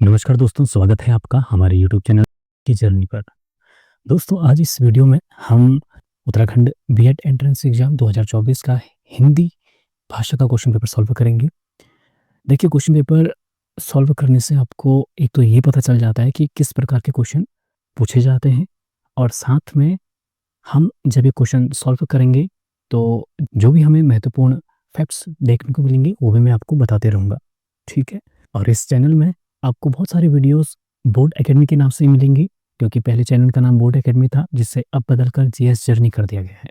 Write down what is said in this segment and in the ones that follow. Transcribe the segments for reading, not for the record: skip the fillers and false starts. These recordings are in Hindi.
नमस्कार दोस्तों, स्वागत है आपका हमारे यूट्यूब चैनल की जर्नी पर। दोस्तों, आज इस वीडियो में हम उत्तराखंड बीएड एंट्रेंस एग्जाम 2024 का हिंदी भाषा का क्वेश्चन पेपर सॉल्व करेंगे। देखिए, क्वेश्चन पेपर सॉल्व करने से आपको एक तो ये पता चल जाता है कि किस प्रकार के क्वेश्चन पूछे जाते हैं, और साथ में हम जब ये क्वेश्चन सॉल्व करेंगे तो जो भी हमें महत्वपूर्ण फैक्ट्स देखने को मिलेंगे वो भी मैं आपको बताते रहूँगा। ठीक है? और इस चैनल में आपको बहुत सारे वीडियोस बोर्ड एकेडमी के नाम से ही मिलेंगी, क्योंकि पहले चैनल का नाम बोर्ड एकेडमी था, जिससे अब बदलकर जीएस जर्नी कर दिया गया है।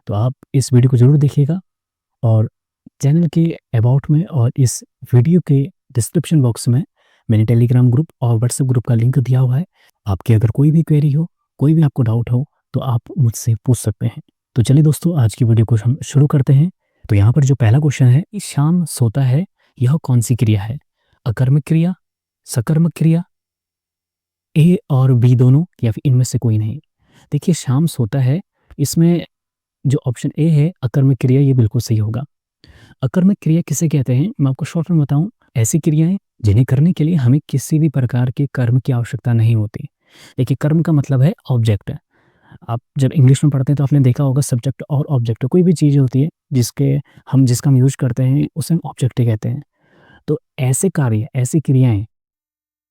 तो आप इस वीडियो को ज़रूर देखिएगा, और चैनल के अबाउट में और इस वीडियो के डिस्क्रिप्शन बॉक्स में मैंने टेलीग्राम ग्रुप और व्हाट्सएप ग्रुप का लिंक दिया हुआ है। आपकी अगर कोई भी क्वेरी हो, कोई भी आपको डाउट हो, तो आप मुझसे पूछ सकते हैं। तो चलिए दोस्तों, आज की वीडियो को हम शुरू करते हैं। तो यहाँ पर जो पहला क्वेश्चन है कि शाम सोता है, यह कौन सी क्रिया है? अकर्मक क्रिया, सकर्मक क्रिया, ए और बी दोनों, या फिर इनमें से कोई नहीं? देखिए, शाम सोता है, इसमें जो ऑप्शन ए है अकर्मक क्रिया, ये बिल्कुल सही होगा। अकर्मक क्रिया किसे कहते हैं, मैं आपको शॉर्ट में बताऊं। ऐसी क्रियाएं जिन्हें करने के लिए हमें किसी भी प्रकार के कर्म की आवश्यकता नहीं होती। देखिए, कर्म का मतलब है ऑब्जेक्ट। आप जब इंग्लिश में पढ़ते हैं तो आपने देखा होगा सब्जेक्ट और ऑब्जेक्ट, कोई भी चीज़ होती है जिसका हम यूज करते हैं उसे हम ऑब्जेक्ट ही कहते हैं। तो ऐसे कार्य, ऐसी क्रियाएं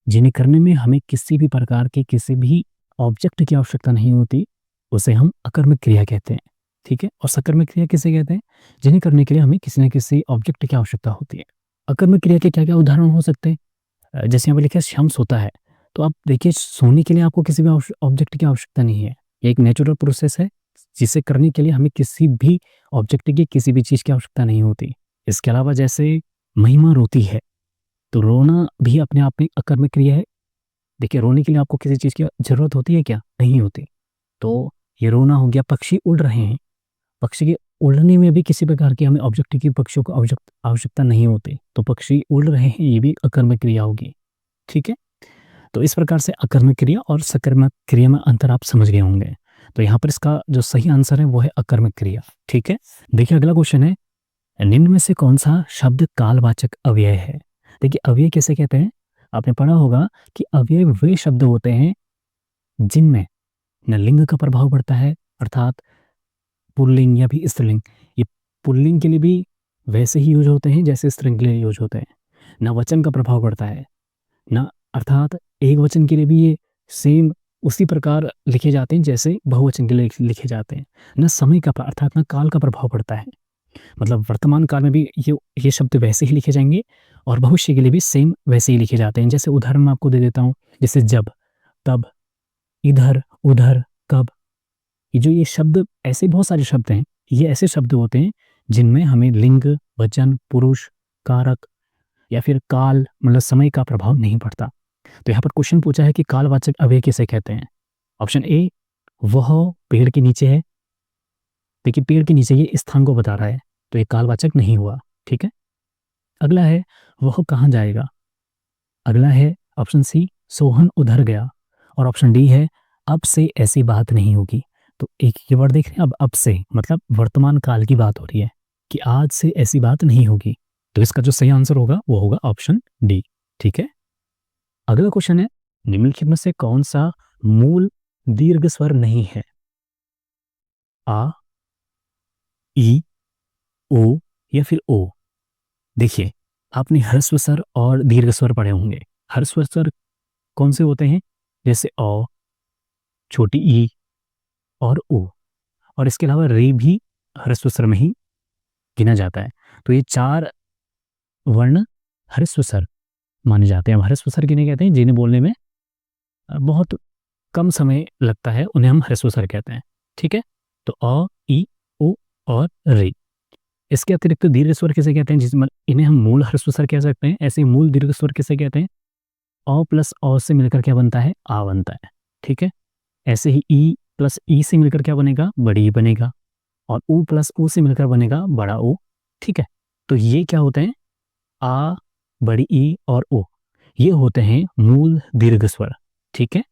जिन्हें करने में हमें किसी भी प्रकार के किसी भी ऑब्जेक्ट की आवश्यकता नहीं होती, उसे हम अकर्मक क्रिया कहते हैं। ठीक है? और सकर्मक क्रिया किसे कहते हैं? जिन्हें करने के लिए हमें किसी न किसी ऑब्जेक्ट की आवश्यकता होती है। अकर्मक क्रिया के क्या-क्या उदाहरण हो सकते हैं? जैसे यहाँ पे लिखा है श्याम सोता है, तो आप देखिए, सोने के लिए आपको किसी भी ऑब्जेक्ट की आवश्यकता नहीं है। ये एक नेचुरल प्रोसेस है, जिसे करने के लिए हमें किसी भी ऑब्जेक्ट की, किसी भी चीज़ की आवश्यकता नहीं होती। इसके अलावा जैसे महिमा रोती है, तो रोना भी अपने आप में अकर्मक क्रिया है। देखिए, रोने के लिए आपको किसी चीज़ की ज़रूरत होती है क्या? नहीं होती। तो ये रोना हो गया। पक्षी उड़ रहे हैं, पक्षी के उड़ने में भी किसी प्रकार की हमें ऑब्जेक्ट की, पक्षियों को आवश्यकता नहीं होती, तो पक्षी उड़ रहे हैं, ये भी अकर्मक क्रिया होगी। ठीक है? तो इस प्रकार से अकर्मक क्रिया और सकर्मक क्रिया में अंतर आप समझ गए होंगे। तो यहाँ पर इसका जो सही आंसर है वो है अकर्मक क्रिया। ठीक है? देखिए, अगला क्वेश्चन है, निम्न में से कौन सा शब्द कालवाचक अव्यय है? देखिए, अव्यय किसे कहते हैं? आपने पढ़ा होगा कि अव्यय वे शब्द होते हैं जिनमें न लिंग का प्रभाव पड़ता है, अर्थात पुल्लिंग या फिर स्त्रीलिंग। ये पुल्लिंग के लिए भी वैसे ही यूज होते हैं जैसे स्त्रीलिंग के लिए यूज होते हैं। ना वचन का प्रभाव पड़ता है, ना, अर्थात एक वचन के लिए भी ये सेम उसी प्रकार लिखे जाते हैं जैसे बहुवचन के लिए लिखे जाते हैं। ना समय का अर्थात ना काल का प्रभाव पड़ता है। मतलब वर्तमान काल में भी ये शब्द वैसे ही लिखे जाएंगे, और भविष्य के लिए भी सेम वैसे ही लिखे जाते हैं। जैसे उदाहरण मैं आपको दे देता हूँ, जैसे जब, तब, इधर, उधर, कब। ये शब्द, ऐसे बहुत सारे शब्द हैं, ये ऐसे शब्द होते हैं जिनमें हमें लिंग, वचन, पुरुष, कारक या फिर काल, मतलब समय का प्रभाव नहीं पड़ता। तो यहाँ पर क्वेश्चन पूछा है कि कालवाचक अव्यय किसे कहते हैं? ऑप्शन ए, वह पेड़ के नीचे है। देखिए, पेड़ के नीचे ये स्थान को बता रहा है, तो ये कालवाचक नहीं हुआ। ठीक है? अगला है, वह कहाँ जाएगा? अगला है ऑप्शन सी, सोहन उधर गया। और ऑप्शन डी है, अब से ऐसी बात नहीं होगी। तो एक ये वर्ड देख रहे हैं, अब से मतलब वर्तमान काल की बात हो रही है कि आज से ऐसी बात नहीं होगी। तो इसका जो सही आंसर होगा वो होगा ऑप्शन डी। ठीक है? अगला क्वेश्चन है, निम्नलिखित में से कौन सा मूल दीर्घ स्वर नहीं है? आ, ई, ओ या फिर ओ? देखिए, आपने ह्रस्व स्वर और दीर्घ स्वर पढ़े होंगे। ह्रस्व स्वर कौन से होते हैं? जैसे अ, छोटी ई और ओ। और इसके अलावा रे भी ह्रस्व स्वर में ही गिना जाता है। तो ये चार वर्ण ह्रस्व स्वर माने जाते हैं। अब ह्रस्व स्वर किन्हें कहते हैं? जिन्हें बोलने में बहुत कम समय लगता है, उन्हें हम ह्रस्व स्वर कहते हैं। ठीक है? तो अ, ई, ओ और रे। इसके अतिरिक्त दीर्घ स्वर किसे कहते हैं? जिसमें इन्हें हम मूल ह्रस्व स्वर कह सकते हैं। ऐसे ही मूल दीर्घ स्वर किसे कहते हैं? अ प्लस अ से मिलकर क्या बनता है? आ बनता है। ठीक है? ऐसे ही ई प्लस ई से मिलकर क्या बनेगा? बड़ी ई बनेगा। और ऊ प्लस ऊ से मिलकर बनेगा बड़ा ओ। ठीक है? तो ये क्या होते हैं? आ, बड़ी ई और ओ, ये होते हैं मूल दीर्घ स्वर। ठीक है?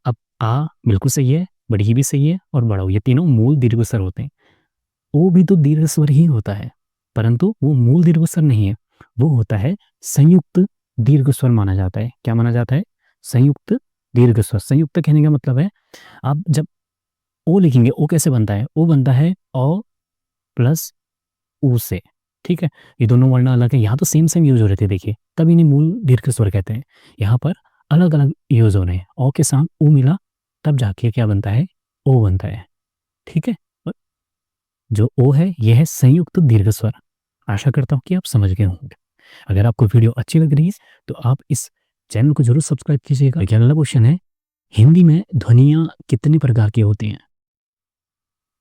अब आ बिल्कुल सही है, बड़ी ई भी सही है, और बड़ा ओ, ये तीनों मूल दीर्घ स्वर होते हैं। ओ भी तो दीर्घ स्वर ही होता है, परंतु वो मूल दीर्घ स्वर नहीं है, वो होता है संयुक्त दीर्घ स्वर माना जाता है। क्या माना जाता है? संयुक्त दीर्घ स्वर। संयुक्त कहने का मतलब है आप जब ओ लिखेंगे, ओ कैसे बनता है? ओ बनता है अ प्लस ऊ से, ठीक है? ये दोनों वर्ण अलग है, यहाँ तो सेम सेम यूज हो रहे थे देखिए, तब इन्हें मूल दीर्घ स्वर कहते हैं। यहाँ पर अलग अलग यूज हो रहे हैं, ओ के साथ ऊ मिला तब जाके क्या बनता है? ओ बनता है, ठीक है? और जो ओ है यह है संयुक्त दीर्घ स्वर। आशा करता हूँ कि आप समझ गए होंगे। अगर आपको वीडियो अच्छी लग रही है तो आप इस चैनल को जरूर सब्सक्राइब कीजिएगा। देखिए अगला क्वेश्चन है, हिंदी में ध्वनियाँ कितने प्रकार की होती हैं?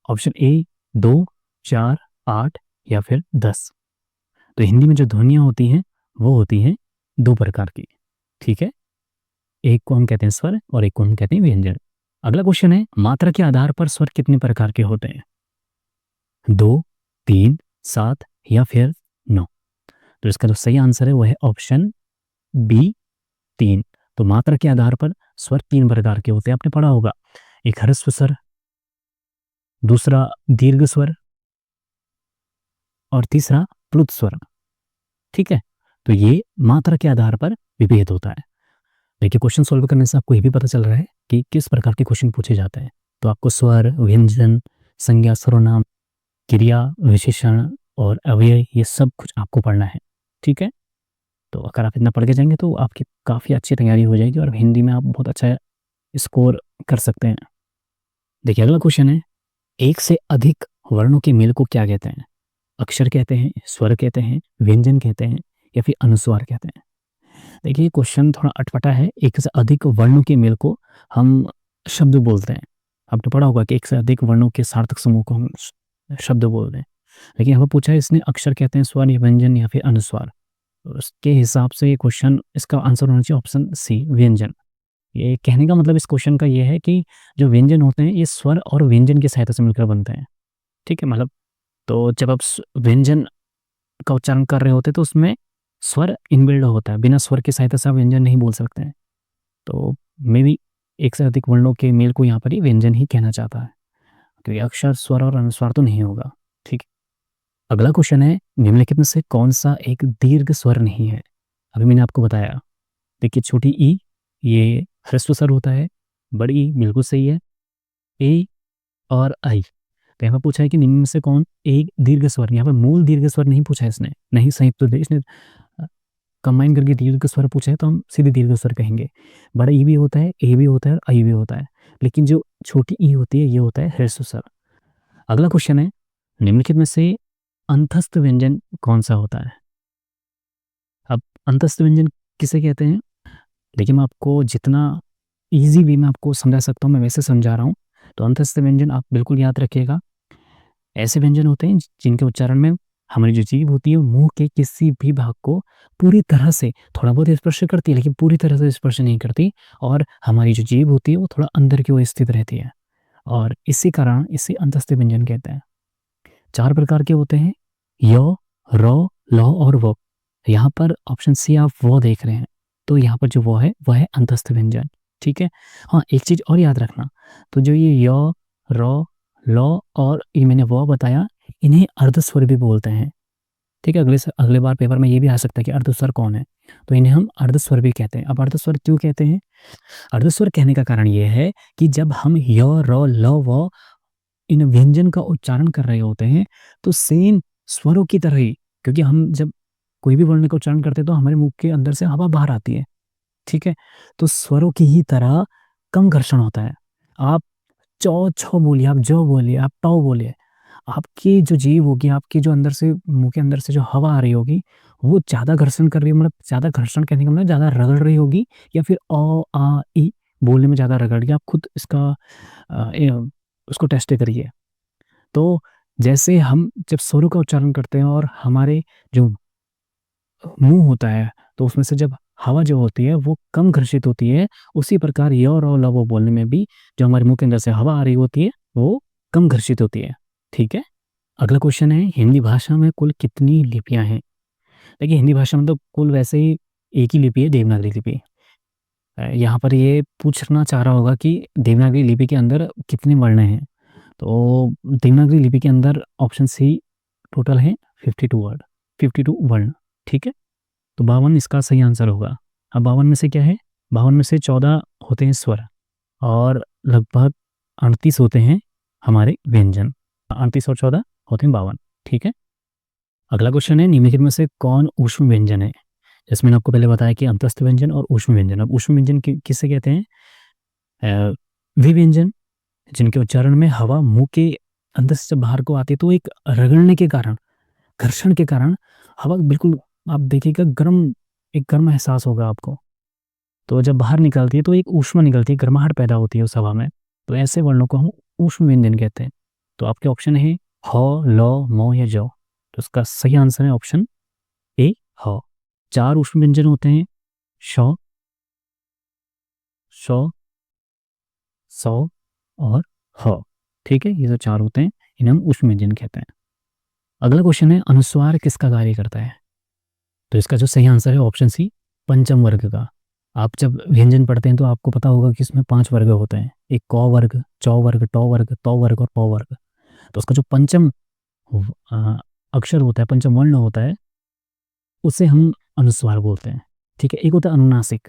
ऑप्शन ए 2, 4, 8 या फिर 10। तो हिंदी में जो ध्वनियाँ होती हैं वो होती हैं 2 प्रकार की, ठीक है? एक को हम कहते हैं स्वर और एक को हम कहते हैं व्यंजन। अगला क्वेश्चन है, मात्रा के आधार पर स्वर कितने प्रकार के होते हैं? 2, 3, 7 या फिर 9। तो इसका जो सही आंसर है वो है ऑप्शन बी 3। तो मात्रा के आधार पर स्वर 3 प्रकार के होते हैं, आपने पढ़ा होगा। एक ह्रस्व स्वर, दूसरा दीर्घ स्वर और तीसरा प्लुत स्वर, ठीक है? तो ये मात्रा के आधार पर विभेद होता है। देखिए क्वेश्चन सॉल्व करने से आपको ये भी पता चल रहा है कि किस प्रकार के क्वेश्चन पूछे जाते हैं। तो आपको स्वर, व्यंजन, संज्ञा, सर्वनाम, क्रिया, विशेषण और अव्यय ये सब कुछ आपको पढ़ना है, ठीक है? तो अगर आप इतना पढ़ के जाएंगे तो आपकी काफ़ी अच्छी तैयारी हो जाएगी और हिंदी में आप बहुत अच्छा स्कोर कर सकते हैं। देखिए अगला क्वेश्चन है, एक से अधिक वर्णों के मेल को क्या कहते हैं? अक्षर कहते हैं, स्वर कहते हैं, व्यंजन कहते हैं या फिर अनुस्वार कहते हैं? देखिए क्वेश्चन थोड़ा अटपटा है। एक से अधिक वर्णों के मेल को हम शब्द बोलते हैं। आपने पढ़ा होगा कि एक से अधिक वर्णों के सार्थक समूह को हम शब्द बोलते हैं। लेकिन यहाँ पर पूछा है इसने अक्षर कहते हैं, स्वर या व्यंजन या फिर अनुस्वार। तो उसके हिसाब से ये क्वेश्चन इसका आंसर होना चाहिए ऑप्शन सी व्यंजन। ये कहने का मतलब इस क्वेश्चन का ये है कि जो व्यंजन होते हैं ये स्वर और व्यंजन की सहायता से मिलकर बनते हैं, ठीक है? मतलब तो जब आप व्यंजन का उच्चारण कर रहे होते हैं तो उसमें स्वर इनबिल्ड होता है, बिना स्वर की सहायता से आप व्यंजन नहीं बोल सकते हैं। तो मे बी एक से अधिक वर्णों के मेल को यहाँ पर ही व्यंजन ही कहना चाहता है, क्योंकि अक्षर, स्वर और अनुस्वार तो नहीं होगा, ठीक है? अगला क्वेश्चन है, निम्नलिखित में से कौन सा एक दीर्घ स्वर नहीं है? अभी मैंने आपको बताया, देखिए छोटी ई ये ह्रस्व स्वर होता है, बड़ी ई बिल्कुल सही है, ए और आई। तो यहाँ पर पूछा है कि निम्न में से कौन एक दीर्घ स्वर, यहाँ पर मूल दीर्घ स्वर नहीं पूछा है इसने, नहीं संयुक्त इसने कंबाइन करके दीर्घ स्वर पूछा है तो हम सीधे दीर्घ स्वर कहेंगे। बड़ा ई भी होता है, ए भी होता है और आई भी होता है, लेकिन जो छोटी ई होती है ये होता है ह्रस्व स्वर। अगला क्वेश्चन है, निम्नलिखित में से अंतस्थ व्यंजन कौन सा होता है? अब अंतस्थ व्यंजन किसे कहते हैं? देखिए मैं आपको जितना ईजी वे में आपको समझा सकता हूँ मैं वैसे समझा रहा हूँ। तो अंतस्थ व्यंजन आप बिल्कुल याद रखिएगा, ऐसे व्यंजन होते हैं जिनके उच्चारण में हमारी जो जीभ होती है वो मुंह के किसी भी भाग को पूरी तरह से थोड़ा बहुत स्पर्श करती है, लेकिन पूरी तरह से स्पर्श नहीं करती, और हमारी जो जीभ होती है वो थोड़ा अंदर की ओर स्थित रहती है, और इसी कारण इसे अंतस्थ व्यंजन कहते हैं। 4 प्रकार के होते हैं, य, र, ल और व। यहाँ पर ऑप्शन सी आप वो देख रहे हैं, तो यहाँ पर जो वो है वह है अंतस्थ व्यंजन, ठीक है? हाँ एक चीज और याद रखना, तो जो ये य, र, ल और ये मैंने वो बताया, इन्हें अर्धस्वर भी बोलते हैं, ठीक है? अगले बार पेपर में ये भी आ सकता है कि अर्धस्वर कौन है, तो इन्हें हम अर्धस्वर भी कहते हैं। अब अर्धस्वर क्यों कहते हैं? अर्धस्वर कहने का कारण ये है कि जब हम य, र, ल, व इन व्यंजन का उच्चारण कर रहे होते हैं तो सेम स्वरों की तरह ही, क्योंकि हम जब कोई भी वर्ण का उच्चारण करते हैं तो हमारे मुख के अंदर से हवा बाहर आती है, ठीक है? तो स्वरों की ही तरह कम घर्षण होता है। आप चौ छो बोलिए, आप जो बोलिए, आप टौ बोलिए, आपकी जो जीभ होगी, आपकी जो अंदर से मुंह के अंदर से जो हवा आ रही होगी वो ज़्यादा घर्षण कर रही है, मतलब ज़्यादा घर्षण कहने का मतलब ज़्यादा रगड़ रही होगी, या फिर अ, आ, ई बोलने में ज़्यादा रगड़ रही है। आप खुद इसका उसको टेस्ट करिए। तो जैसे हम जब स्वरों का उच्चारण करते हैं और हमारे जो मुंह होता है तो उसमें से जब हवा जो होती है वो कम घर्षित होती है, उसी प्रकार य और ल वो बोलने में भी जो हमारे मुंह के अंदर से हवा आ रही होती है वो कम घर्षित होती है, ठीक है? अगला क्वेश्चन है, हिंदी भाषा में कुल कितनी लिपियां हैं? देखिए हिंदी भाषा में तो कुल वैसे ही एक ही लिपि है, देवनागरी लिपि। यहाँ पर ये पूछना चाह रहा होगा कि देवनागरी लिपि के अंदर कितने वर्ण हैं? तो देवनागरी लिपि के अंदर ऑप्शन सी टोटल है 52 वर्ड, 52 वर्ण, ठीक है? तो 52 इसका सही आंसर होगा। अब 52 में से क्या है, 52 में से 14 होते हैं स्वर और लगभग 38 होते हैं हमारे व्यंजन। 38 और 14 होते हैं 52। ठीक है, अगला क्वेश्चन है निम्नलिखित में से कौन ऊष्म व्यंजन है। जैसे मैंने आपको पहले बताया कि अंतस्थ व्यंजन और ऊष्म व्यंजन। अब ऊष्म व्यंजन किसे कहते हैं, वे व्यंजन जिनके उच्चारण में हवा मुंह के अंदर से जब बाहर को आती है तो एक रगड़ने के कारण, घर्षण के कारण हवा बिल्कुल, आप देखिएगा गर्म, एक गर्म एहसास होगा आपको। तो जब बाहर निकलती है तो एक ऊष्मा निकलती है, गर्माहट पैदा होती है उस हवा में। तो ऐसे वर्णों को हम ऊष्म व्यंजन कहते हैं। तो आपके ऑप्शन है ह, ल, म या ज। तो इसका सही आंसर है ऑप्शन ए, ह। 4 ऊष्म व्यंजन होते हैं, श, श, स और ह। ठीक है, ये जो 4 होते हैं इन्हें हम ऊष्म व्यंजन कहते हैं। अगला क्वेश्चन है अनुस्वार किसका कार्य करता है। तो इसका जो सही आंसर है ऑप्शन सी, पंचम वर्ग का। आप जब व्यंजन पढ़ते हैं तो आपको पता होगा कि इसमें 5 वर्ग होते हैं, एक क वर्ग, च वर्ग, ट वर्ग, त वर्ग और प वर्ग। तो उसका जो पंचम अक्षर होता है, पंचम वर्ण होता है, उसे हम अनुस्वार बोलते हैं। ठीक है, एक होता है अनुनासिक।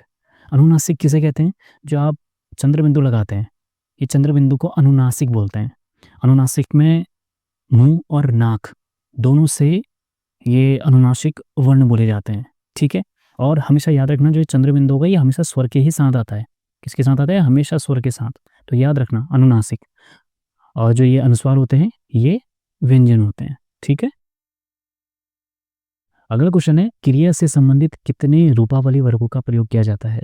अनुनासिक किसे कहते हैं, जो आप चंद्र बिंदु लगाते हैं, ये चंद्र बिंदु को अनुनासिक बोलते हैं। अनुनासिक में मुंह और नाक दोनों से ये अनुनासिक वर्ण बोले जाते हैं। ठीक है, और हमेशा याद रखना जो चंद्र बिंदु होगा ये हमेशा स्वर के ही साथ आता है। किसके साथ आता है, हमेशा स्वर के साथ। तो याद रखना अनुनासिक। और जो ये अनुस्वार होते हैं ये व्यंजन होते हैं। ठीक है, अगला क्वेश्चन है क्रिया से संबंधित कितने रूपावली वर्गों का प्रयोग किया जाता है,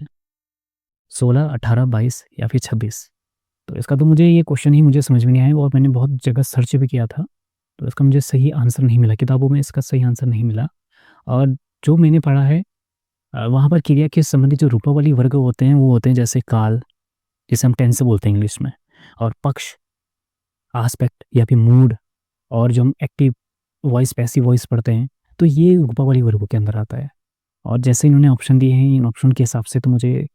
16, 18, 22 या फिर 26। तो इसका तो मुझे ये क्वेश्चन ही मुझे समझ में नहीं आया और मैंने बहुत जगह सर्च भी किया था, तो इसका मुझे सही आंसर नहीं मिला, किताबों में इसका सही आंसर नहीं मिला। और जो मैंने पढ़ा है वहाँ पर क्रिया के संबंधित जो रूपावली वर्ग होते हैं वो होते हैं जैसे काल, जिसे हम टेंस बोलते हैं इंग्लिश में, और पक्ष, आस्पेक्ट या फिर मूड, और जो हम एक्टिव वॉइस, पैसिव वॉइस पढ़ते हैं, तो ये रूपावली वर्गों के अंदर आता है। और जैसे इन्होंने ऑप्शन दिए हैं, इन ऑप्शन के हिसाब से तो मुझे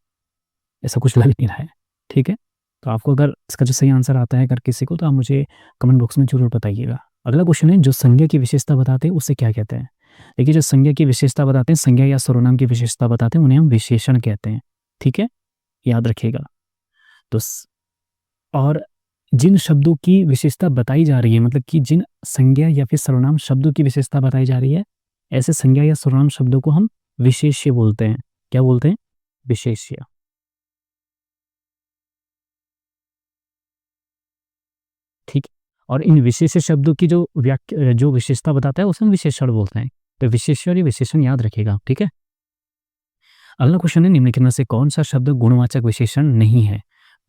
ऐसा कुछ लग नहीं रहा है। ठीक है, तो आपको अगर इसका जो सही आंसर आता है अगर किसी को, तो आप मुझे कमेंट बॉक्स में जरूर बताइएगा। अगला क्वेश्चन है जो संज्ञा की विशेषता बताते हैं उसे क्या कहते हैं। देखिए, जो संज्ञा की विशेषता बताते हैं, संज्ञा या सर्वनाम की विशेषता बताते हैं, उन्हें हम विशेषण कहते हैं। ठीक है, याद रखिएगा। तो और जिन शब्दों की विशेषता बताई जा रही है, मतलब कि जिन संज्ञा या फिर सर्वनाम शब्दों की विशेषता बताई जा रही है, ऐसे संज्ञा या सर्वनाम शब्दों को हम विशेष्य बोलते हैं। क्या बोलते हैं, विशेष्य। ठीक, और इन विशेष शब्दों की जो व्याख्या, जो विशेषता बताता है उसे हम विशेषण बोलते हैं। तो विशेष्य और विशेषण याद रखिएगा। ठीक है, अगला क्वेश्चन है निम्नलिखित में से कौन सा शब्द गुणवाचक विशेषण नहीं है,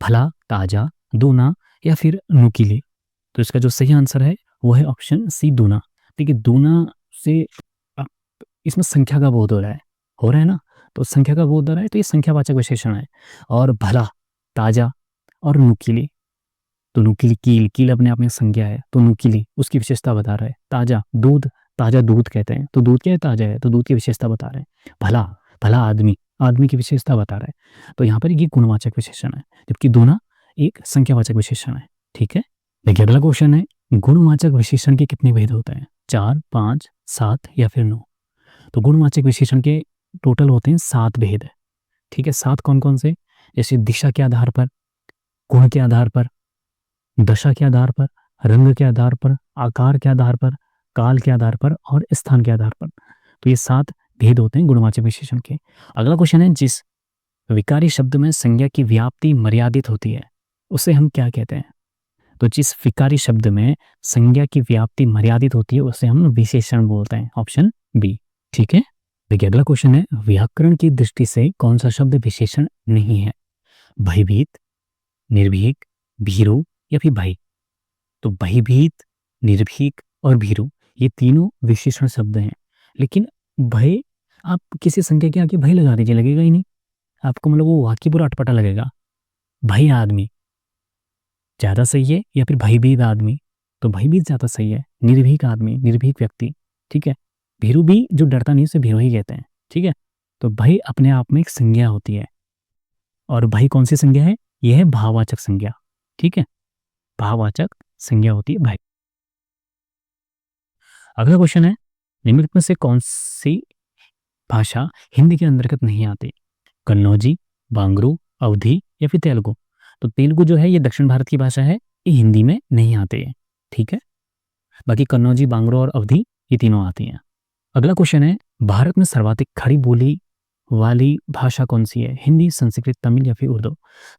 भला, ताजा, दूना या फिर नुकीली। तो इसका जो सही आंसर है वो है ऑप्शन सी, दूना। देखिए, दूना से आप, इसमें संख्या का बोध हो रहा है ना, तो संख्या का बोध हो रहा है तो ये संख्यावाचक विशेषण है। और भला, ताजा और नुकीली, तो नुकीली, कील, कील अपने आप में संज्ञा है, तो नुकीली उसकी विशेषता बता रहा है। ताजा, दूध, ताजा दूध कहते हैं, तो दूध क्या है, ताजा है, तो दूध की विशेषता बता रहे हैं। भला, भला आदमी, आदमी की विशेषता बता रहा है। तो यहाँ पर ये गुणवाचक विशेषण है, जबकि दूना एक संख्यावाचक विशेषण है। ठीक है, देखिए अगला क्वेश्चन है गुणवाचक विशेषण के कितने भेद होते हैं, 4, 5, 7 या फिर 9। तो गुणवाचक विशेषण के टोटल होते हैं 7 भेद। ठीक है, 7 कौन कौन से, जैसे दिशा के आधार पर, गुण के आधार पर, दशा के आधार पर, रंग के आधार पर, आकार के आधार पर, काल के आधार पर और स्थान के आधार पर। तो ये 7 भेद होते हैं गुणवाचक विशेषण के। अगला क्वेश्चन है जिस विकारी शब्द में संज्ञा की व्याप्ति मर्यादित होती है उसे हम क्या कहते हैं। तो जिस विकारी शब्द में संज्ञा की व्याप्ति मर्यादित होती है उसे हम विशेषण बोलते हैं, ऑप्शन बी। ठीक है, देखिए अगला क्वेश्चन है व्याकरण की दृष्टि से कौन सा शब्द विशेषण नहीं है, भयभीत, निर्भीक, भीरू या फिर भय। तो भयभीत, निर्भीक और भीरू ये तीनों विशेषण शब्द हैं, लेकिन भय, आप किसी संख्या के आगे भय लगा दीजिए, लगेगा ही नहीं आपको, मतलब वो वाक्य पूरा अटपटा लगेगा। भय आदमी ज्यादा सही है या फिर भयभीत आदमी, तो भयभीत ज्यादा सही है। निर्भीक आदमी, निर्भीक व्यक्ति। ठीक है, भीरू भी जो डरता नहीं उसे भीरू ही कहते हैं। ठीक है, तो भय अपने आप में एक संज्ञा होती है, और भय कौन सी संज्ञा है, यह है भाववाचक संज्ञा। ठीक है, भाववाचक संज्ञा होती है भय। अगला क्वेश्चन है निम्नलिखित में से कौन सी भाषा हिंदी के अंतर्गत नहीं आती? कन्नौजी, बांग्रू, अवधी या फिर तेलुगु? तो तेलुगु जो है ये दक्षिण भारत की भाषा है, ये हिंदी में नहीं आती है, ठीक है। बाकी कन्नौजी, बांग्रू और अवधी ये तीनों आती हैं। अगला क्वेश्चन है, भारत में सर्वाधिक खड़ी बोली वाली भाषा कौन सी है? हिंदी, संस्कृत, तमिल या फिर उर्दू?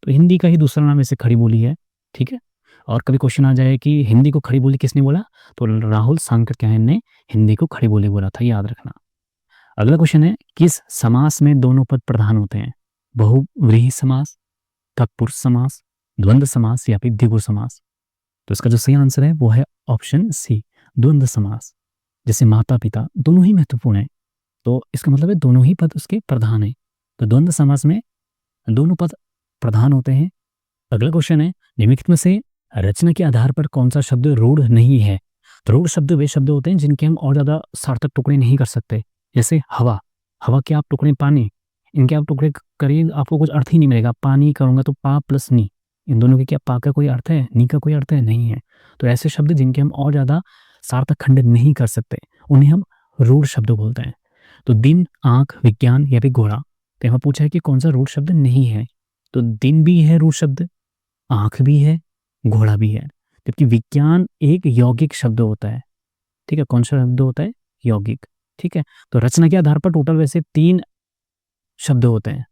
तो हिंदी का ही दूसरा नाम ऐसे खड़ी बोली है, ठीक है। और कभी क्वेश्चन आ जाए कि हिंदी को खड़ी बोली किसने बोला, तो राहुल सांकृत्यायन ने हिंदी को खड़ी बोली बोला था, याद रखना। अगला क्वेश्चन है, किस समास में दोनों पद प्रधान होते हैं? बहुव्रीहि समास, तत्पुरुष समास, द्वंद्व समास या फिर द्विगु समास? तो इसका जो सही आंसर है वो है ऑप्शन सी, द्वंद्व समास। जैसे माता पिता दोनों ही महत्वपूर्ण है, तो इसका मतलब है दोनों ही पद उसके प्रधान है। तो द्वंद्व समास में दोनों पद प्रधान होते हैं। अगला क्वेश्चन है, निम्नलिखित में से रचना के आधार पर कौन सा शब्द रूढ़ नहीं है? तो रूढ़ शब्द वे शब्द होते हैं जिनके हम और ज्यादा सार्थक टुकड़े नहीं कर सकते। जैसे हवा, हवा के आप टुकड़े पानी, इनके आप टुकड़े करिए आपको कुछ अर्थ ही नहीं मिलेगा। पानी करूंगा तो पा प्लस नी, इन दोनों के क्या पा का कोई अर्थ है, नी का कोई अर्थ है, नहीं है। तो ऐसे शब्द जिनके हम और ज्यादा सार्थक खंड नहीं कर सकते उन्हें हम रूढ़ शब्द बोलते हैं। तो दिन, आंख, विज्ञान या फिर घोड़ा, तो यहाँ पूछा है कि कौन सा रूढ़ शब्द नहीं है। तो दिन भी है रूढ़ शब्द, आंख भी है, घोड़ा भी है। जबकि विज्ञान एक यौगिक शब्द होता है, ठीक है। कौन सा शब्द होता है? यौगिक, ठीक है। तो रचना के आधार पर टोटल वैसे 3 शब्द होते हैं।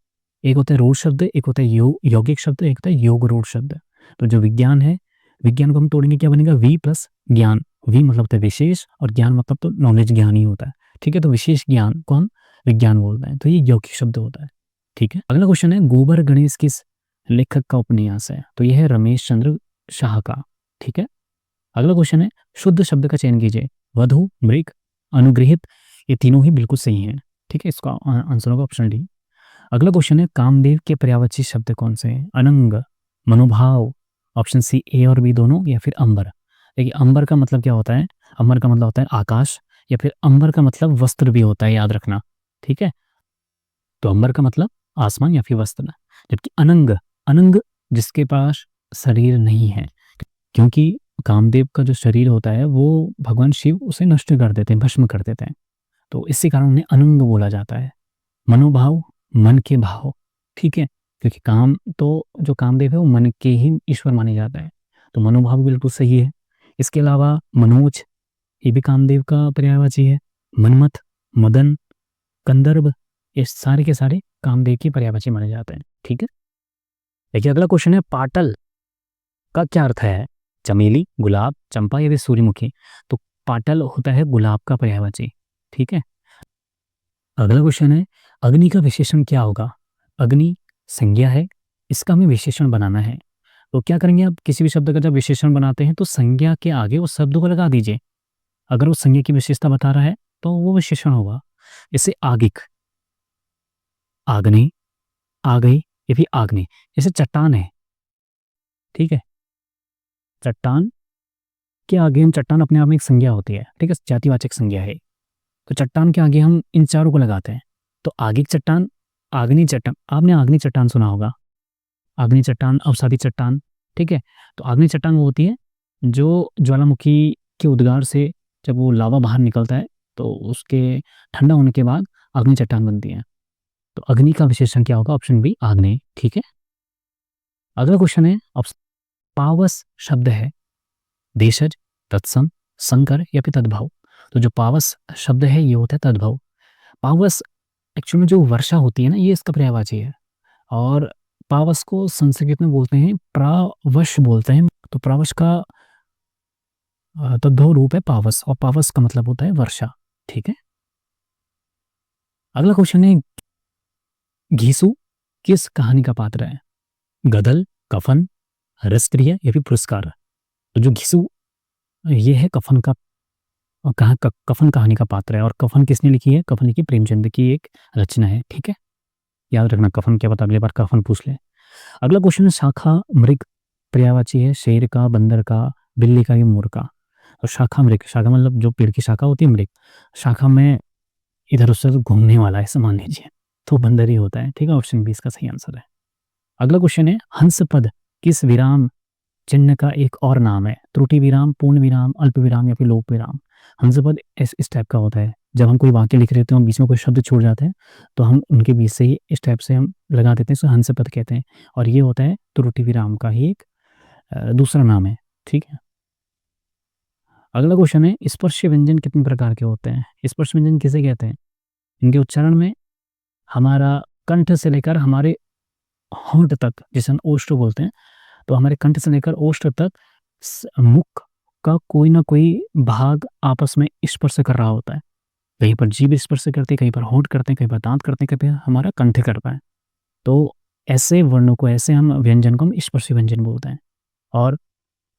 एक होता है रूढ़ शब्द, एक होता है यौगिक शब्द, एक होता है योग रूढ़ शब्द। तो जो विज्ञान है, विज्ञान को हम तोड़ेंगे क्या बनेगा? वी प्लस ज्ञान। वी मतलब होता है विशेष और ज्ञान मतलब तो नॉलेज, ज्ञान ही होता है, ठीक है। तो विशेष ज्ञान को हम विज्ञान बोलते हैं, तो ये यौगिक शब्द होता है, ठीक है। अगला क्वेश्चन है, गोबर गणेश किस लेखक का उपन्यास है? तो यह है रमेश चंद्र शाह का, ठीक है। अगला क्वेश्चन है, शुद्ध शब्द का चयन कीजिए। वधु, मृग, अनुग्रहित, ये तीनों ही बिल्कुल सही हैं, ठीक है। इसका आंसर होगा ऑप्शन डी। अगला क्वेश्चन है, कामदेव के पर्यायवाची शब्द कौन से हैं? अनंग, मनोभाव, ऑप्शन सी ए और बी दोनों, या फिर अंबर। देखिए अंबर का मतलब क्या होता है? अंबर का मतलब होता है आकाश, या फिर अंबर का मतलब वस्त्र भी होता है, याद रखना, ठीक है। तो अंबर का मतलब आसमान या फिर वस्त्र। जबकि अनंग, अनंग जिसके पास शरीर नहीं है, क्योंकि कामदेव का जो शरीर होता है वो भगवान शिव उसे नष्ट कर देते हैं, भस्म कर देते हैं, तो इसी कारण उन्हें अनंग बोला जाता है। मनोभाव, मन के भाव, ठीक है। क्योंकि काम तो जो कामदेव है वो मन के ही ईश्वर माने जाता है, तो मनोभाव बिल्कुल सही है। इसके अलावा मनोज, ये भी कामदेव का पर्यायवाची है। मनमथ, मदन, कंदर्प, ये सारे के सारे कामदेव की पर्यायवाची माने जाते हैं, ठीक है। देखिए अगला क्वेश्चन है, पाटल का क्या अर्थ है? चमेली, गुलाब, चंपा या फिर सूर्यमुखी? तो पाटल होता है गुलाब का पर्यायवाची, ठीक है। अगला क्वेश्चन है, अग्नि का विशेषण क्या होगा? अग्नि संज्ञा है, इसका हमें विशेषण बनाना है। तो क्या करेंगे आप? किसी भी शब्द का जब विशेषण बनाते हैं तो संज्ञा के आगे उस शब्द को लगा दीजिए। अगर वो संज्ञा की विशेषता बता रहा है तो वो विशेषण होगा। जैसे आगिक, आग्नि, आ गई, ये भी आग्नि। जैसे चट्टान है, ठीक है। चट्टान के आगे हम, चट्टान अपने आप में एक संज्ञा होती है, ठीक है, जातिवाचक संज्ञा है। तो चट्टान के आगे हम इन चारों को लगाते हैं। तो आगिक चट्टान, आग्नि चट्टान, आपने आग्नि चट्टान सुना होगा, आग्नि चट्टान, अवसादी चट्टान, ठीक है। तो आग्नि चट्टान वो होती है जो ज्वालामुखी के उद्गार से जब वो लावा बाहर निकलता है तो उसके ठंडा होने के बाद अग्नि चट्टान बनती है। तो अग्नि का विशेषण क्या होगा? ऑप्शन बी आग्नेय, ठीक है। अगला क्वेश्चन है, पावस शब्द है देशज, तत्सम, संकर या फिर तद्भव? तो जो पावस शब्द है ये होता है तद्भव। पावस एक्चुअली में जो वर्षा होती है ना, ये इसका पर्यायवाची है। और पावस को संस्कृत में बोलते हैं प्रावश बोलते हैं। तो प्रावश का तद्भव रूप है पावस, और पावस का मतलब होता है वर्षा, ठीक है। अगला क्वेश्चन है, घीसू किस कहानी का पात्र है? गदल, कफन, रसक्रिया या फिर पुरस्कार? तो जो घीसू ये है कफन का, कफन कहानी का पात्र है। और कफन किसने लिखी है? कफन लिखी प्रेमचंद की एक रचना है, ठीक है। याद रखना कफन, क्या पता अगली बार कफन पूछ ले। अगला क्वेश्चन है, शाखा मृग पर्यायवाची है शेर का, बंदर का, बिल्ली का या मोर का? और शाखा मृग, शाखा मतलब जो पेड़ की शाखा होती है, मृग शाखा में इधर उधर घूमने वाला है, मान लीजिए, तो बंदर ही होता है, ठीक है। ऑप्शन बी इसका सही आंसर है। अगला क्वेश्चन है, हंस पद किस विराम चिन्ह का एक और नाम है? त्रुटि विराम, पूर्ण विराम, अल्प विराम या फिर लोप विराम? हंस पद इस टाइप का होता है, जब हम कोई वाक्य लिख रहे होते हैं और बीच में कोई शब्द छूट जाते हैं तो हम उनके बीच से ही इस टाइप से हम लगा देते हैं, इसे हंस पद कहते हैं। और ये होता है त्रुटि विराम का ही एक दूसरा नाम है। ठीक है, अगला क्वेश्चन है स्पर्श व्यंजन कितने प्रकार के होते हैं? स्पर्श व्यंजन किसे कहते हैं? इनके उच्चारण में हमारा कंठ से लेकर हमारे होंठ तक, जिसे हम ओष्ठ बोलते हैं, तो हमारे कंठ से लेकर ओष्ठ तक मुख का कोई ना कोई भाग आपस में स्पर्श कर रहा होता है। कहीं पर जीभ स्पर्श करते हैं, कहीं पर होंठ करते हैं, कहीं पर दांत करते हैं, कहीं पर हमारा कंठ करता है। तो ऐसे वर्णों को, ऐसे हम व्यंजन को हम स्पर्श व्यंजन बोलते हैं। और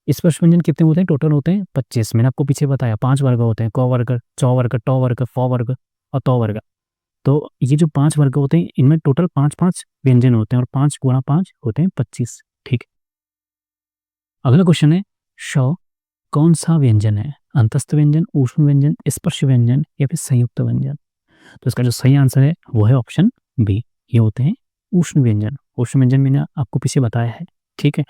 स्पर्श व्यंजन कितने होते हैं? टोटल होते हैं 25। मैंने आपको पीछे बताया 5 वर्ग होते हैं, क वर्ग, च वर्ग, ट वर्ग, फ वर्ग और त वर्ग। तो ये जो 5 वर्ग होते हैं, इनमें टोटल 5-5 व्यंजन होते हैं और 5 गुणा 5 होते हैं 25। ठीक है, अगला क्वेश्चन है श कौन सा व्यंजन है? अंतस्थ व्यंजन, ऊष्म व्यंजन, स्पर्श व्यंजन या फिर संयुक्त व्यंजन? तो इसका जो सही आंसर है वो है ऑप्शन बी, ये होते हैं उष्ण व्यंजन। उष्ण व्यंजन मैंने आपको पीछे बताया है। ठीक है,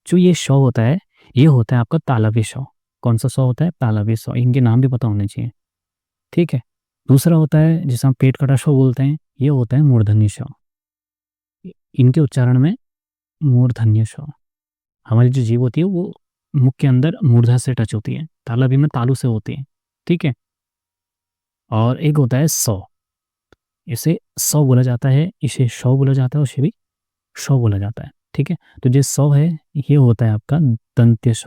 जो ये श होता है, ये होता है आपका तालव्य श। कौन सा श होता है? तालव्य श। इनके नाम भी पता होने चाहिए। ठीक है, दूसरा होता है जिसे हम पेट कटा श बोलते हैं, ये होता है मूर्धन्य श। इनके उच्चारण में मूर्धन्य श, हमारी जो जीभ होती है वो मुख के अंदर मूर्धा से टच होती है, तालव्य में तालु से होती है। ठीक है, और एक होता है स, इसे स बोला जाता है, इसे श बोला जाता है और इसे भी श बोला जाता है। ठीक है, तो जो स है ये होता है आपका दंत्य श।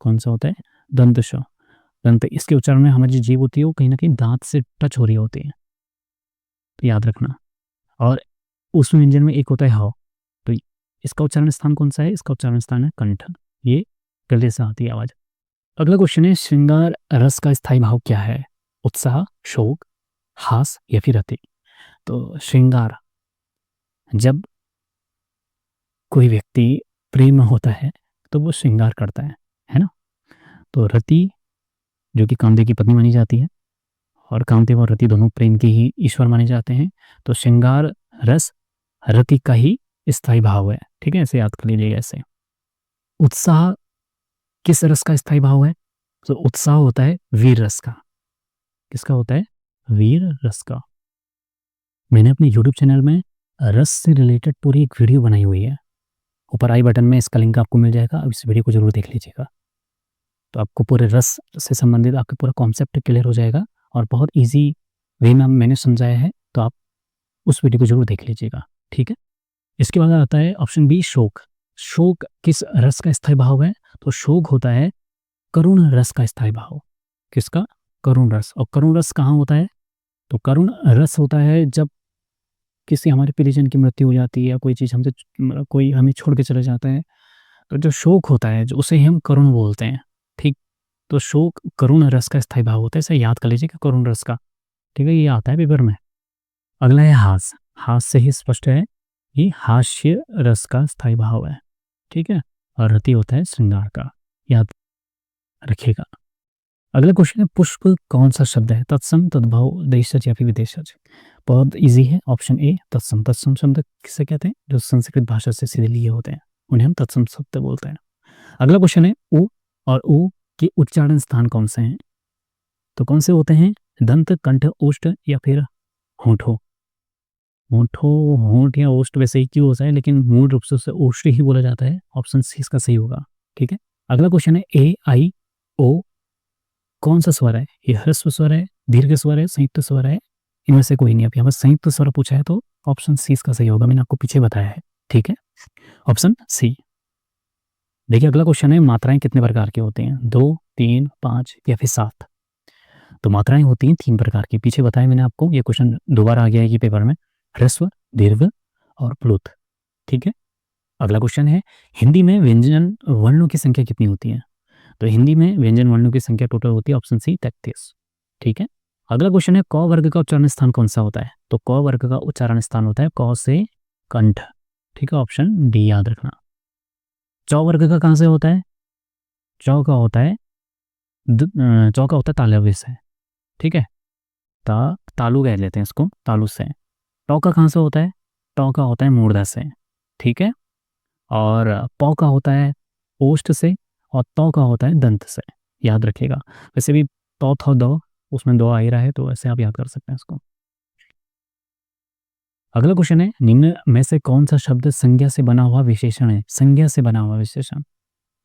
कौन सा होता है? दंत श। दंत, इसके उच्चारण में हमारी जो जीभ होती है वो कहीं ना कहीं दांत से टच हो रही होती है, तो याद रखना। और उस व्यंजन में एक होता है ह, तो इसका उच्चारण स्थान कौन सा है? इसका उच्चारण स्थान है कंठ। ये गले से आती है आवाज। अगला क्वेश्चन है श्रृंगार रस का स्थायी भाव क्या है? उत्साह, शोक, हास या फिर रति? तो श्रृंगार, जब कोई व्यक्ति प्रेम में होता है तो वो श्रृंगार करता है ना? तो रति जो कि कामदेव की पत्नी मानी जाती है, और कामदेव और रति दोनों प्रेम के ही ईश्वर माने जाते हैं। तो श्रृंगार रस रति का ही स्थायी भाव है। ठीक है, ऐसे याद कर लीजिएगा ऐसे। उत्साह किस रस का स्थायी भाव है? तो उत्साह होता है वीर रस का। किसका होता है? वीर रस का। मैंने अपने YouTube चैनल में रस से रिलेटेड पूरी एक वीडियो बनाई हुई है, ऊपर आई बटन में इसका लिंक आपको मिल जाएगा, अब इस वीडियो को जरूर देख लीजिएगा। तो आपको पूरे रस से संबंधित आपका पूरा कॉन्सेप्ट क्लियर हो जाएगा और बहुत ईजी वे में मैंने समझाया है, तो आप उस वीडियो को जरूर देख लीजिएगा। ठीक है, इसके बाद आता है ऑप्शन बी, शोक। शोक किस रस का स्थायी भाव है? तो शोक होता है करुण रस का स्थायी भाव। किसका? करुण रस। और करुण रस कहाँ होता है? तो करुण रस होता है जब किसी हमारे प्रियजन की मृत्यु हो जाती है या कोई चीज़ हमसे, कोई हमें छोड़ के चले जाता है, तो जो शोक होता है जो उसे ही हम करुण बोलते हैं। ठीक, तो शोक करुण रस का स्थायी भाव होता है, इसे याद कर लीजिएगा करुण रस का। ठीक है, ये आता है पेपर में। अगला है हास। हास से ही स्पष्ट है, ये हास्य रस का स्थायी भाव है। ठीक है, और रति होता है श्रृंगार का, याद रखिएगा। अगला क्वेश्चन है पुष्प कौन सा शब्द है? तत्सम, तद्भव, देशज या फिर विदेशज? बहुत इजी है, ऑप्शन ए तत्सम। तत्सम शब्द किसे कहते हैं? जो संस्कृत भाषा से सीधे लिए होते हैं उन्हें हम तत्सम शब्द बोलते हैं। अगला क्वेश्चन है उ और उ के उच्चारण स्थान कौन से हैं? तो कौन से होते हैं? दंत, कंठ, ओष्ठ या फिर होठों? होठों, होंठ या ओष्ठ वैसे ही क्यों होता है, लेकिन मूल रूप से उसे ओष्ठ ही बोला जाता है। ऑप्शन सी इसका सही होगा। ठीक है, अगला क्वेश्चन है ए आई ओ कौन सा स्वर है? ये ह्रस्व स्वर है, दीर्घ स्वर है, संयुक्त स्वर है? इनमें से कोई नहीं। अब यहाँ पर संयुक्त स्वर पूछा है तो ऑप्शन सी इसका सही होगा, मैंने आपको पीछे बताया है। ठीक है, ऑप्शन सी। देखिए अगला क्वेश्चन है मात्राएं कितने प्रकार की होती हैं? 2, 3, 5 या फिर 7? तो मात्राएं होती हैं 3 प्रकार की, पीछे बताया मैंने आपको, ये क्वेश्चन दोबारा आ गया है ये पेपर में। ह्रस्व, दीर्घ और प्लुत। ठीक है, अगला क्वेश्चन है हिंदी में व्यंजन वर्णों की संख्या कितनी होती है? तो हिंदी में व्यंजन वर्णों की संख्या टोटल होती है ऑप्शन सी 33। ठीक है, अगला क्वेश्चन है क वर्ग का उच्चारण स्थान कौन सा होता है? तो क वर्ग का उच्चारण स्थान होता है क से कंठ। ठीक है, ऑप्शन डी याद रखना। च वर्ग का कहां से होता है? च का होता है च का होता है तालव्य से। ठीक है, तालु कह लेते हैं इसको, तालु से। ट का कहां से होता है? ट का होता है मूर्धा से। ठीक है, और प का होता है ओष्ठ से और त का होता है दंत से, याद रखिएगा। वैसे भी त थ द उसमें 2 आ ही रहा है, तो ऐसे आप याद कर सकते हैं इसको। अगला क्वेश्चन है, निम्न में से कौन सा शब्द संज्ञा से बना हुआ विशेषण है? संज्ञा से बना हुआ विशेषण,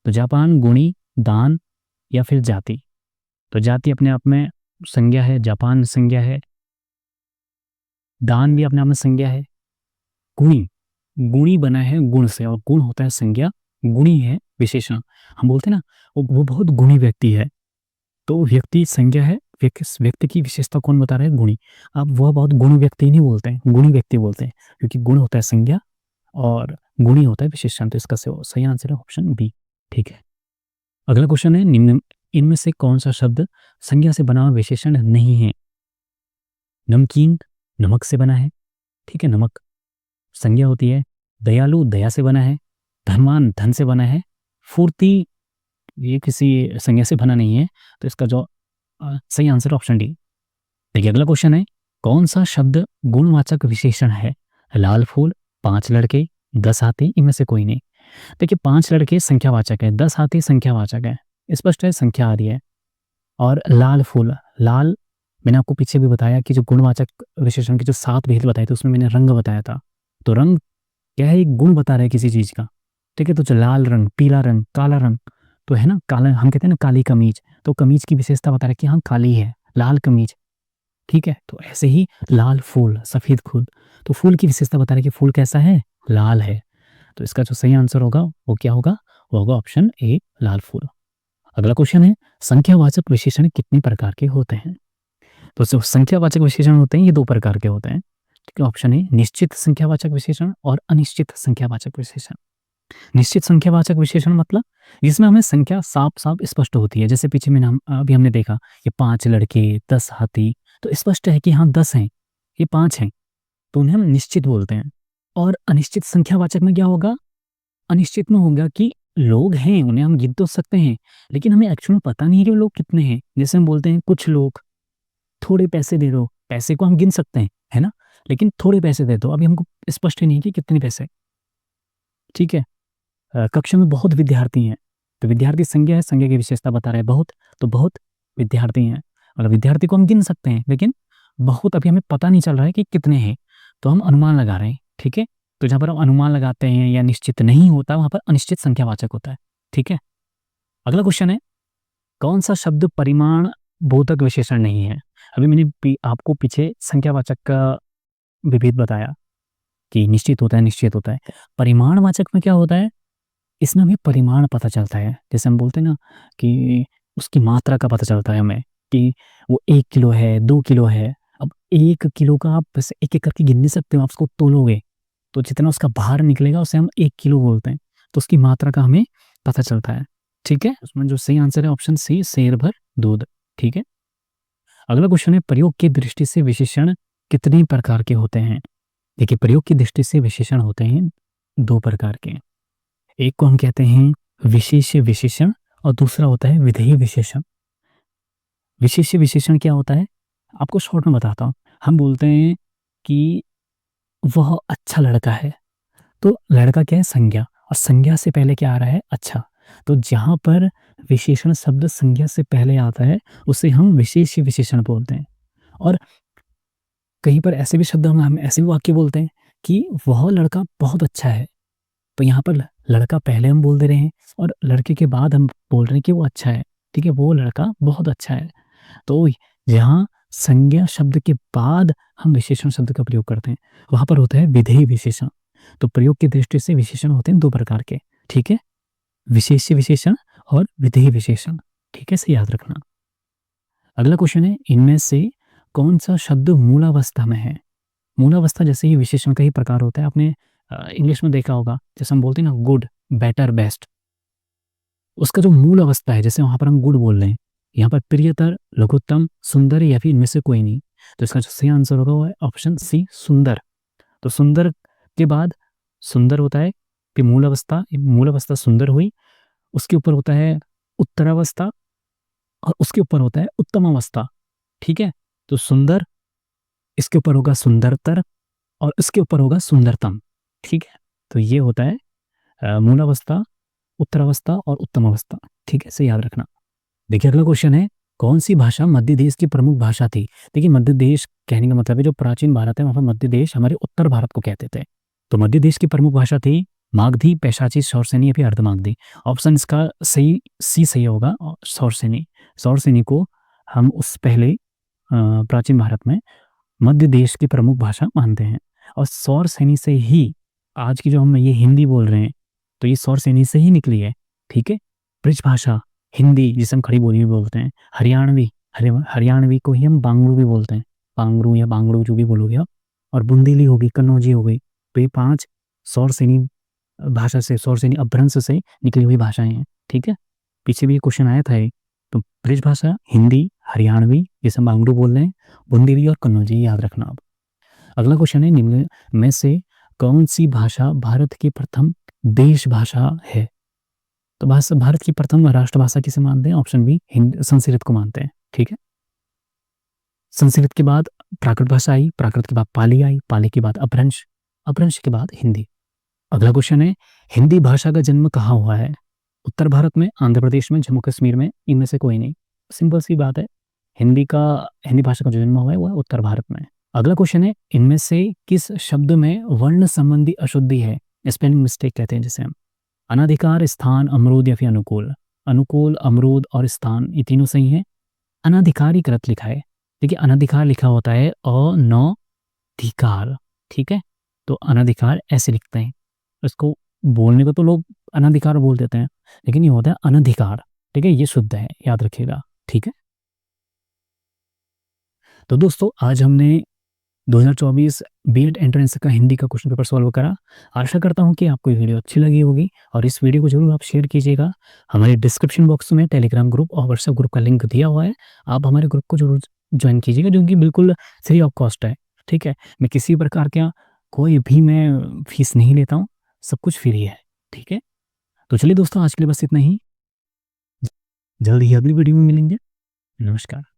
तो जापान, गुणी, दान या फिर जाति। तो जाति अपने आप में संज्ञा है, जापान संज्ञा है, दान भी अपने आप में संज्ञा है, गुणी, गुणी बना है गुण से, और गुण होता है संज्ञा, गुणी है विशेषण। हम बोलते हैं ना वो बहुत गुणी व्यक्ति है, तो व्यक्ति संज्ञा है, व्यक्ति की विशेषता कौन बता रहा है? गुणी। आप वह बहुत गुण व्यक्ति नहीं बोलते हैं, गुणी व्यक्ति बोलते हैं, क्योंकि गुण होता है संज्ञा और गुणी होता है विशेषण। तो इसका सही आंसर है ऑप्शन बी। ठीक है, अगला क्वेश्चन है, निम्न इनमें से कौन सा शब्द संज्ञा से बना हुआ विशेषण नहीं है? नमकीन नमक से बना है, ठीक है, नमक संज्ञा होती है। दयालु दया से बना है। धनवान धन से बना है। फुर्ती ये किसी संज्ञा से बना नहीं है, तो इसका जो सही आंसर ऑप्शन डी। देखिए अगला क्वेश्चन है, कौन सा शब्द गुणवाचक विशेषण है? लाल फूल, 5 लड़के, 10 हाथी, इनमें से कोई नहीं। देखिए 5 लड़के संख्यावाचक है, 10 हाथी संख्यावाचक है, स्पष्ट है संख्या आ रही है। और लाल फूल, लाल मैंने आपको पीछे भी बताया कि जो गुणवाचक विशेषण के जो 7 भेद बताए थे उसमें मैंने रंग बताया था। तो रंग क्या है? एक गुण बता रहा है किसी चीज का, ठीक है। तो जो लाल रंग, पीला रंग, काला रंग, तो है ना, काला हम कहते हैं ना काली कमीज, तो कमीज की विशेषता बता रहा है कि हाँ काली है, लाल कमीज, ठीक है। तो ऐसे ही लाल फूल, सफेद फूल, तो फूल की विशेषता बता रहा है कि फूल कैसा है? लाल है। तो इसका जो सही आंसर होगा वो क्या होगा? वो होगा ऑप्शन ए, लाल फूल। अगला क्वेश्चन है, संख्यावाचक विशेषण कितने प्रकार के होते हैं? तो जो संख्यावाचक विशेषण होते हैं ये 2 प्रकार के होते हैं, ठीक है। ऑप्शन ए, निश्चित संख्यावाचक विशेषण और अनिश्चित संख्यावाचक विशेषण। निश्चित संख्यावाचक विशेषण मतलब जिसमें हमें संख्या साफ साफ स्पष्ट होती है, जैसे पीछे में अभी हमने देखा ये 5 लड़के, 10 हाथी, तो स्पष्ट है कि हाँ 10 हैं, ये 5 हैं, तो उन्हें हम निश्चित बोलते हैं। और अनिश्चित संख्यावाचक में क्या होगा? अनिश्चित में होगा कि लोग हैं, उन्हें हम गिन तो सकते हैं, लेकिन हमें एक्चुअल में पता नहीं है कि वो लोग कितने हैं। जैसे हम बोलते हैं कुछ लोग, थोड़े पैसे दे दो, पैसे को हम गिन सकते हैं, है ना, लेकिन थोड़े पैसे दे दो, अभी हमको स्पष्ट ही नहीं है कि कितने पैसे, ठीक है। कक्षा में बहुत विद्यार्थी हैं, तो विद्यार्थी संज्ञा है, संज्ञा की विशेषता बता रहे हैं बहुत, तो बहुत विद्यार्थी हैं, मतलब विद्यार्थी को हम गिन सकते हैं, लेकिन बहुत अभी हमें पता नहीं चल रहा है कि कितने हैं, तो हम अनुमान लगा रहे हैं, ठीक है। तो जहाँ पर हम अनुमान लगाते हैं या निश्चित नहीं होता, वहां पर अनिश्चित संख्यावाचक होता है, ठीक है। अगला क्वेश्चन है, कौन सा शब्द परिमाण बोधक विशेषण नहीं है? अभी मैंने आपको पीछे संख्यावाचक का विभेद बताया कि निश्चित होता है, निश्चित होता है। परिमाणवाचक में क्या होता है? इसमें हमें परिमाण पता चलता है, जैसे हम बोलते हैं ना कि उसकी मात्रा का पता चलता है हमें कि वो 1 किलो है, 2 किलो है। अब 1 किलो का आप बस एक-एक करके गिन नहीं सकते हो, आप उसको तोलोगे, तो जितना उसका भार निकलेगा उसे हम 1 किलो बोलते हैं, तो उसकी मात्रा का हमें पता चलता है, ठीक है। उसमें जो सही आंसर है ऑप्शन सी, शेर भर दूध, ठीक है। अगला क्वेश्चन है, प्रयोग की दृष्टि से विशेषण कितने प्रकार के होते हैं? देखिए प्रयोग की दृष्टि से विशेषण होते हैं 2 प्रकार के। एक को हम कहते हैं विशेष्य विशेषण और दूसरा होता है विधेय विशेषण। विशेष्य विशेषण क्या होता है? आपको शॉर्ट में बताता हूँ। हम बोलते हैं कि वह अच्छा लड़का है, तो लड़का क्या है? संज्ञा, और संज्ञा से पहले क्या आ रहा है? अच्छा। तो जहाँ पर विशेषण शब्द संज्ञा से पहले आता है उसे हम विशेष्य विशेषण बोलते हैं। और कहीं पर ऐसे भी शब्द हम ऐसे भी वाक्य बोलते हैं कि वह लड़का बहुत अच्छा है, तो यहाँ पर लड़का पहले हम बोल दे रहे हैं और लड़के के बाद हम बोल रहे हैं कि वो अच्छा है, ठीक है, वो लड़का बहुत अच्छा है। तो यहाँ संज्ञा शब्द के बाद हम विशेषण शब्द का प्रयोग करते हैं, वहां पर होता है विधेय विशेषण। तो प्रयोग की दृष्टि से विशेषण होते हैं 2 प्रकार के, ठीक है, विशेष्य विशेषण और विधेय विशेषण, ठीक है, इसे याद रखना। अगला क्वेश्चन है, इनमें से कौन सा शब्द मूलावस्था में है? मूलावस्था जैसे ही विशेषण का ही प्रकार होता है, आपने इंग्लिश में देखा होगा, जैसे हम बोलते हैं ना गुड, बेटर, बेस्ट, उसका जो मूल अवस्था है, जैसे वहां पर हम गुड बोल रहे हैं, यहाँ पर प्रियतर, लघुत्तम, सुंदर या फिर इनमें से कोई नहीं, तो इसका जो सही आंसर होगा वो है ऑप्शन सी, सुंदर। तो सुंदर के बाद सुंदर होता है, फिर मूल अवस्था सुंदर हुई, उसके ऊपर होता है उत्तरावस्था और उसके ऊपर होता है उत्तम अवस्था, ठीक है। तो सुंदर, इसके ऊपर होगा सुंदरतर और इसके ऊपर होगा सुंदरतम, ठीक है। तो ये होता है मूलावस्था, उत्तरावस्था और उत्तम अवस्था, ठीक है, इसे याद रखना। देखिए अगला क्वेश्चन है, कौन सी भाषा मध्य देश की प्रमुख भाषा थी? देखिए, मध्य देश कहने का मतलब है जो प्राचीन भारत है, वहाँ पर मध्य देश हमारे उत्तर भारत को कहते थे। तो मध्य देश की प्रमुख भाषा थी मागधी, पैशाची, शौरसेनी या फिर अर्धमागधी। ऑप्शन इसका सही सी सही होगा शौरसेनी। शौरसेनी को हम उस पहले प्राचीन भारत में मध्य देश की प्रमुख भाषा मानते हैं। और शौरसेनी से ही आज की जो हम ये हिंदी बोल रहे हैं, तो ये शौरसेनी से ही निकली है। ठीक है। ब्रिज भाषा हिंदी, जिसे हम खड़ी बोली भी बोलते हैं। हरियाणवी, हरियाणवी को ही हम बांगड़ू भी बोलते हैं। बांगड़ू या बांगड़ू जो भी बोलोगे आप। और बुंदेली होगी, कन्नौजी हो गई। तो ये 5 शौरसेनी भाषा से, शौरसेनी अपभ्रंश से निकली हुई भाषाएं हैं। ठीक है। पीछे भी ये क्वेश्चन आया था। तो ब्रिज भाषा हिंदी, हरियाणवी जिसे हम बांगड़ू बोल रहे हैं, बुंदेली और कन्नौजी, याद रखना आप। अगला क्वेश्चन है, निम्न में से कौन सी भाषा भारत की प्रथम देश भाषा है? तो भारत की प्रथम राष्ट्रभाषा किसे मानते हैं? ऑप्शन बी संस्कृत को मानते हैं। ठीक है। संस्कृत के बाद प्राकृत भाषा आई, प्राकृत के बाद पाली आई, पाली के बाद अपभ्रंश, अपभ्रंश के बाद हिंदी। अगला क्वेश्चन है, हिंदी भाषा का जन्म कहाँ हुआ है? उत्तर भारत में, आंध्र प्रदेश में, जम्मू कश्मीर में, इनमें से कोई नहीं। सिंपल सी बात है, हिंदी भाषा का जो जन्म हुआ है वो है उत्तर भारत में। अगला क्वेश्चन है, इनमें से किस शब्द में वर्ण संबंधी अशुद्धि है? स्पेलिंग मिस्टेक कहते हैं जिसे हम। अनाधिकार, स्थान, अमरूद या फिर अनुकूल। अनुकूल, अमरूद और स्थान ये तीनों सही है। अनाधिकारीकृत लिखा है। देखिए, अनाधिकार लिखा होता है अनधिकार। ठीक है। तो अनाधिकार ऐसे लिखते हैं। इसको बोलने को तो लोग अनाधिकार बोल देते हैं, लेकिन ये होता है अनधिकार। ठीक है, ये शुद्ध है, याद रखिएगा। ठीक है। तो दोस्तों, आज हमने 2024 बीएड एंट्रेंस का हिंदी का क्वेश्चन पेपर सॉल्व करा। आशा करता हूँ कि आपको ये वीडियो अच्छी लगी होगी और इस वीडियो को जरूर आप शेयर कीजिएगा। हमारे डिस्क्रिप्शन बॉक्स में टेलीग्राम ग्रुप और व्हाट्सएप ग्रुप का लिंक दिया हुआ है। आप हमारे ग्रुप को जरूर ज्वाइन कीजिएगा, जो कि बिल्कुल फ्री ऑफ कॉस्ट है। ठीक है। मैं किसी प्रकार का कोई भी मैं फीस नहीं लेता हूँ, सब कुछ फ्री है। ठीक है। तो चलिए दोस्तों, आज के लिए बस इतना ही। जल्द ही अगली वीडियो में मिलेंगे। नमस्कार।